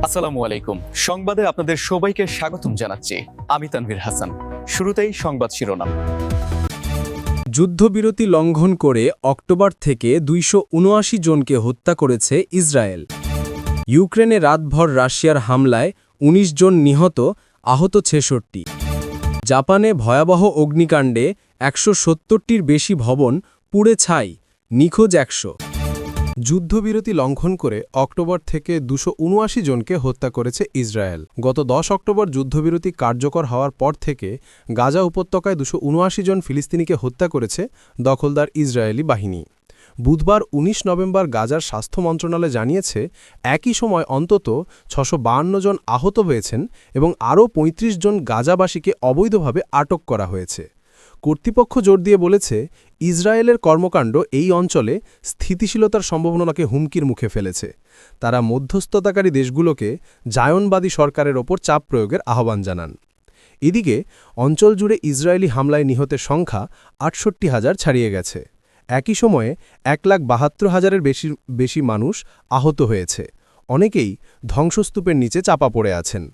আসসালামু আলাইকুম। সংবাদে আপনাদের সবাইকে স্বাগতম জানাচ্ছি। আমি তানভীর হাসান। শুরুতেই সংবাদ শিরোনাম। যুদ্ধবিরতি লঙ্ঘন করে অক্টোবর থেকে ২৭৯ জনকে হত্যা করেছে ইসরায়েল। ইউক্রেনে রাতভর রাশিয়ার হামলায় ১৯ জন নিহত, আহত ৬৬। জাপানে ভয়াবহ অগ্নিকাণ্ডে ১৭০টির বেশি ভবন পুড়ে ছাই, নিখোঁজ ১০০। যুদ্ধবিরতি লঙ্ঘন করে অক্টোবর থেকে ২৭৯ জনকে হত্যা করেছে ইসরায়েল। গত ১০ অক্টোবর যুদ্ধবিরতি কার্যকর হওয়ার পর থেকে গাজা উপত্যকায় ২৭৯ জন ফিলিস্তিনিকে হত্যা করেছে দখলদার ইসরায়েলি বাহিনী। বুধবার ১৯ নভেম্বর গাজার স্বাস্থ্য মন্ত্রণালয় জানিয়েছে, একই সময় অন্তত ৬৫২ জন আহত হয়েছেন এবং আরও ৩৫ জন গাজাবাসীকে অবৈধভাবে আটক করা হয়েছে। কর্তৃপক্ষ জোর দিয়ে বলেছে, ইসরায়েলের কর্মকাণ্ড এই অঞ্চলে স্থিতিশীলতার সম্ভাবনাকে হুমকির মুখে ফেলেছে। তারা মধ্যস্থতাকারী দেশগুলোকে জায়নবাদী সরকারের ওপর চাপ প্রয়োগের আহ্বান জানান। এদিকে অঞ্চল জুড়ে ইসরায়েলি হামলায় নিহতের সংখ্যা ৬৮,০০০ ছাড়িয়ে গেছে। একই সময়ে ১,৭২,০০০-এর বেশি মানুষ আহত হয়েছে। অনেকেই ধ্বংসস্তূপের নিচে চাপা পড়ে আছেন।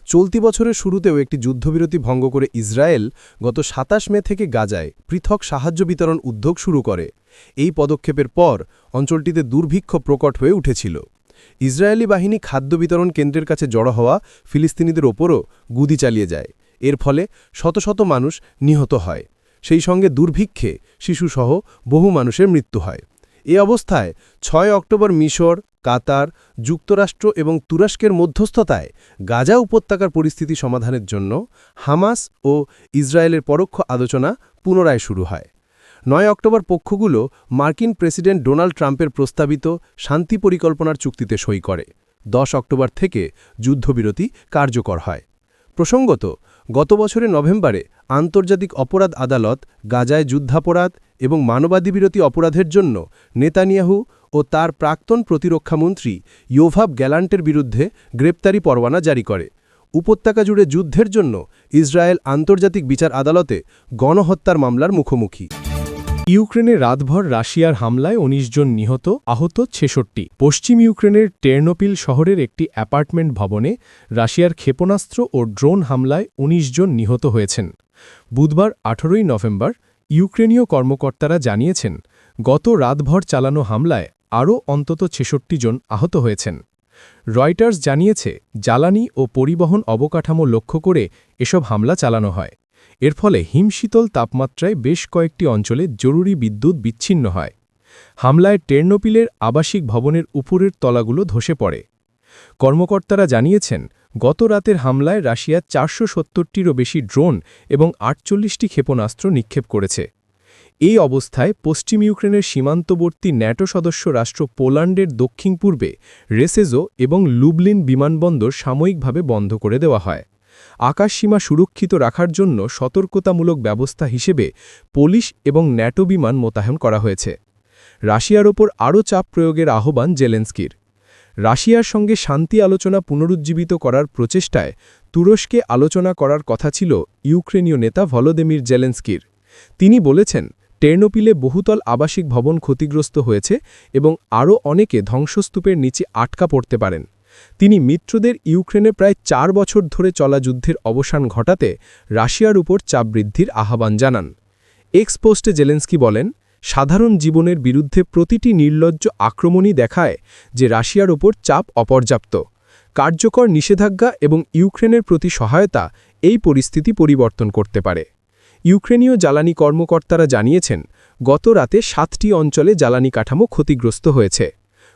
চলতি বছরের শুরুতেও একটি যুদ্ধবিরতি ভঙ্গ করে ইসরায়েল গত ২৭ মে থেকে গাজায় পৃথক সাহায্য বিতরণ উদ্যোগ শুরু করে। এই পদক্ষেপের পর অঞ্চলটিতে দুর্ভিক্ষ প্রকট হয়ে উঠেছিল। ইসরায়েলি বাহিনী খাদ্য বিতরণ কেন্দ্রের কাছে জড়ো হওয়া ফিলিস্তিনিদের ওপরও গুলি চালিয়ে যায়। এর ফলে শত শত মানুষ নিহত হয়। সেই সঙ্গে দুর্ভিক্ষে শিশুসহ বহু মানুষের মৃত্যু হয়। এ অবস্থায় ৬ অক্টোবর মিশর, কাতার, যুক্তরাষ্ট্র এবং তুরস্কের মধ্যস্থতায় গাজা উপত্যকার পরিস্থিতি সমাধানের জন্য হামাস ও ইসরায়েলের পরোক্ষ আলোচনা পুনরায় শুরু হয়। ৯ অক্টোবর পক্ষগুলো মার্কিন প্রেসিডেন্ট ডোনাল্ড ট্রাম্পের প্রস্তাবিত শান্তি পরিকল্পনার চুক্তিতে সই করে। ১০ অক্টোবর থেকে যুদ্ধবিরতি কার্যকর হয়। প্রসঙ্গত, গত বছরের নভেম্বরে আন্তর্জাতিক অপরাধ আদালত গাজায় যুদ্ধাপরাধ এবং মানবাধিবিরোধী অপরাধের জন্য নেতানিয়াহু ও তার প্রাক্তন প্রতিরক্ষামন্ত্রী ইয়োভাভ গ্যালান্টের বিরুদ্ধে গ্রেপ্তারি পরোয়ানা জারি করে। উপত্যকা জুড়ে যুদ্ধের জন্য ইসরায়েল আন্তর্জাতিক বিচার আদালতে গণহত্যার মামলার মুখোমুখি। ইউক্রেনে রাতভর রাশিয়ার হামলায় ১৯ জন নিহত, আহত ৬৬। পশ্চিম ইউক্রেনের টেরনোপিল শহরের একটি অ্যাপার্টমেন্ট ভবনে রাশিয়ার ক্ষেপণাস্ত্র ও ড্রোন হামলায় ১৯ জন নিহত হয়েছেন। বুধবার ১৮ নভেম্বর ইউক্রেনীয় কর্মকর্তারা জানিয়েছেন, গত রাতভর চালানো হামলায় আরও অন্তত ৬৬ জন আহত হয়েছেন। রয়টার্স জানিয়েছে, জ্বালানি ও পরিবহন অবকাঠামো লক্ষ্য করে এসব হামলা চালানো হয়। এর ফলে হিমশীতল তাপমাত্রায় বেশ কয়েকটি অঞ্চলে জরুরি বিদ্যুৎ বিচ্ছিন্ন হয়। হামলায় টেরনোপিলের আবাসিক ভবনের উপরের তলাগুলো ধসে পড়ে। কর্মকর্তারা জানিয়েছেন, গত রাতের হামলায় রাশিয়া ৪৭০টিরও বেশি ড্রোন এবং ৪৮টি ক্ষেপণাস্ত্র নিক্ষেপ করেছে। এই অবস্থায় পশ্চিম ইউক্রেনের সীমান্তবর্তী ন্যাটো সদস্য রাষ্ট্র পোল্যান্ডের দক্ষিণ পূর্বে রেসেজো এবং লুবলিন বিমানবন্দর সাময়িকভাবে বন্ধ করে দেওয়া হয়। আকাশসীমা সুরক্ষিত রাখার জন্য সতর্কতামূলক ব্যবস্থা হিসেবে পুলিশ এবং ন্যাটো বিমান মোতায়েন করা হয়েছে। রাশিয়ার ওপর আরও চাপ প্রয়োগের আহ্বান জেলেনস্কির। রাশিয়ার সঙ্গে শান্তি আলোচনা পুনরুজ্জীবিত করার প্রচেষ্টায় তুরস্কে আলোচনা করার কথা ছিল ইউক্রেনীয় নেতা ভলোদিমির জেলেনস্কির। তিনি বলেছেন, টেরনোপিলে বহুতল আবাসিক ভবন ক্ষতিগ্রস্ত হয়েছে এবং আরও অনেকে ধ্বংসস্তূপের নিচে আটকা পড়তে পারেন। তিনি মিত্রদের ইউক্রেনে প্রায় ৪ বছর ধরে চলা যুদ্ধের অবসান ঘটাতে রাশিয়ার উপর চাপ বৃদ্ধির আহ্বান জানান। এক্স পোস্টে জেলেনস্কি বলেন, সাধারণ জীবনের বিরুদ্ধে প্রতিটি নির্লজ্জ আক্রমণই দেখায় যে রাশিয়ার ওপর চাপ অপর্যাপ্ত। কার্যকর নিষেধাজ্ঞা এবং ইউক্রেনের প্রতি সহায়তা এই পরিস্থিতি পরিবর্তন করতে পারে। ইউক্রেনীয় জ্বালানি কর্মকর্তারা জানিয়েছেন, গত রাতে ৭টি অঞ্চলে জ্বালানি কাঠামো ক্ষতিগ্রস্ত হয়েছে।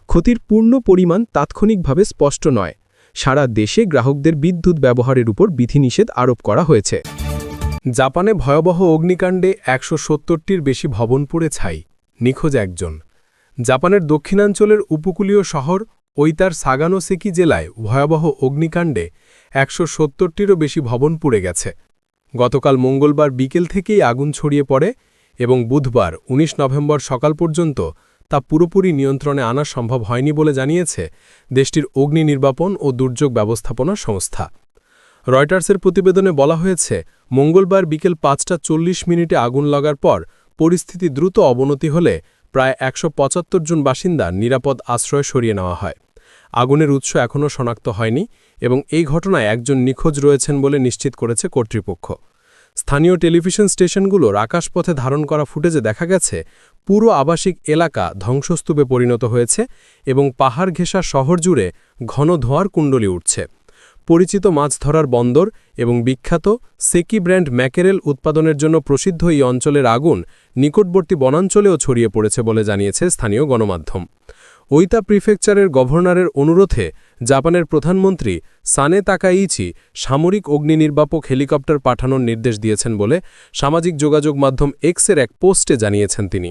ক্ষতির পূর্ণ পরিমাণ তাৎক্ষণিকভাবে স্পষ্ট নয়। সারা দেশে গ্রাহকদের বিদ্যুৎ ব্যবহারের উপর বিধিনিষেধ আরোপ করা হয়েছে। জাপানে ভয়াবহ অগ্নিকাণ্ডে ১৭০টির বেশি ভবন পুড়ে ছাই, নিখোঁজ ১ জন। জাপানের দক্ষিণাঞ্চলের উপকূলীয় শহর ওইতার সাগানোসেকি জেলায় ভয়াবহ অগ্নিকাণ্ডে ১৭০টিরও বেশি ভবন পুড়ে গেছে। গতকাল মঙ্গলবার বিকেল থেকেই আগুন ছড়িয়ে পড়ে এবং বুধবার ১৯ নভেম্বর সকাল পর্যন্ত তা পুরোপুরি নিয়ন্ত্রণে আনা সম্ভব হয়নি বলে জানিয়েছে দেশটির অগ্নি নির্বাপন ও দুর্যোগ ব্যবস্থাপনা সংস্থা। রয়টার্সের প্রতিবেদনে বলা হয়েছে, মঙ্গলবার বিকেল ৫টা ৪০ আগুন লাগার পর পরিস্থিতি দ্রুত অবনতি হলে প্রায় ১৭৫ জন বাসিন্দা নিরাপদ আশ্রয়ে সরিয়ে নেওয়া হয়। আগুনের উৎস এখনও শনাক্ত হয়নি এবং এই ঘটনায় একজন নিখোঁজ রয়েছেন বলে নিশ্চিত করেছে কর্তৃপক্ষ। স্থানীয় টেলিভিশন স্টেশনগুলোর আকাশপথে ধারণ করা ফুটেজে দেখা গেছে পুরো আবাসিক এলাকা ধ্বংসস্তূপে পরিণত হয়েছে এবং পাহাড় ঘেঁষা শহর জুড়ে ঘন ধোঁয়ার কুণ্ডলী উঠছে। পরিচিত মাছ ধরার বন্দর এবং বিখ্যাত সেকি ব্র্যান্ড ম্যাকেরেল উৎপাদনের জন্য প্রসিদ্ধ এই অঞ্চলের আগুন নিকটবর্তী বনাঞ্চলেও ছড়িয়ে পড়েছে বলে জানিয়েছে স্থানীয় গণমাধ্যম। ওইতা প্রিফেকচারের গভর্নরের অনুরোধে জাপানের প্রধানমন্ত্রী সানে তাকাইচি সামরিক অগ্নিনির্বাপক হেলিকপ্টার পাঠানোর নির্দেশ দিয়েছেন বলে সামাজিক যোগাযোগ মাধ্যম এক্সের এক পোস্টে জানিয়েছেন তিনি।